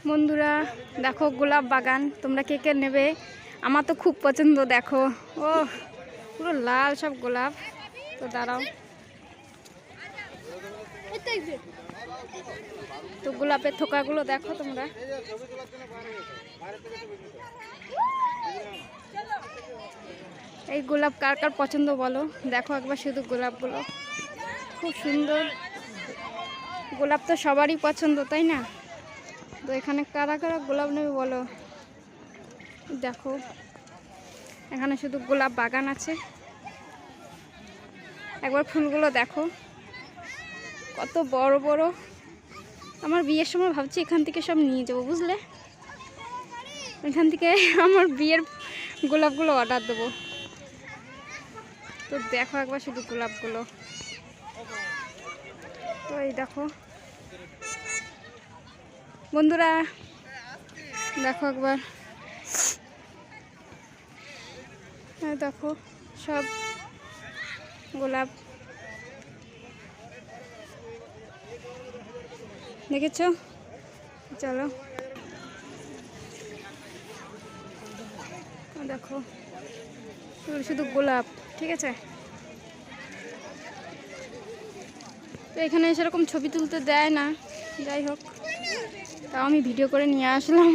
বন্ধুরা দেখো গোলাপ বাগান, তোমরা কে কে নেবে? আমার তো খুব পছন্দ। দেখো ও পুরো লাল সব গোলাপ। তো দাঁড়াও, তো গোলাপের থোকাগুলো দেখো তোমরা। এই গোলাপ কার কার পছন্দ বলো? দেখো একবার শুধু গোলাপগুলো, খুব সুন্দর। গোলাপ তো সবারই পছন্দ, তাই না? তো এখানে কারা কারা গোলাপ নেবে বলো? দেখো এখানে শুধু গোলাপ বাগান আছে। একবার ফুলগুলো দেখো কত বড় বড়। আমার বিয়ের সময় ভাবছি এখান থেকে সব নিয়ে যাবো, বুঝলে? এখান থেকে আমার বিয়ের গোলাপগুলো অর্ডার দেবো। তো দেখো একবার শুধু গোলাপগুলো। তো এই দেখো বন্ধুরা, দেখো একবার, দেখো সব গোলাপ। দেখেছো? চলো দেখো শুধু গোলাপ, ঠিক আছে? তো এখানে সেরকম ছবি তুলতে দেয় না, যাই হোক, তাও আমি ভিডিও করে নিয়ে আসলাম।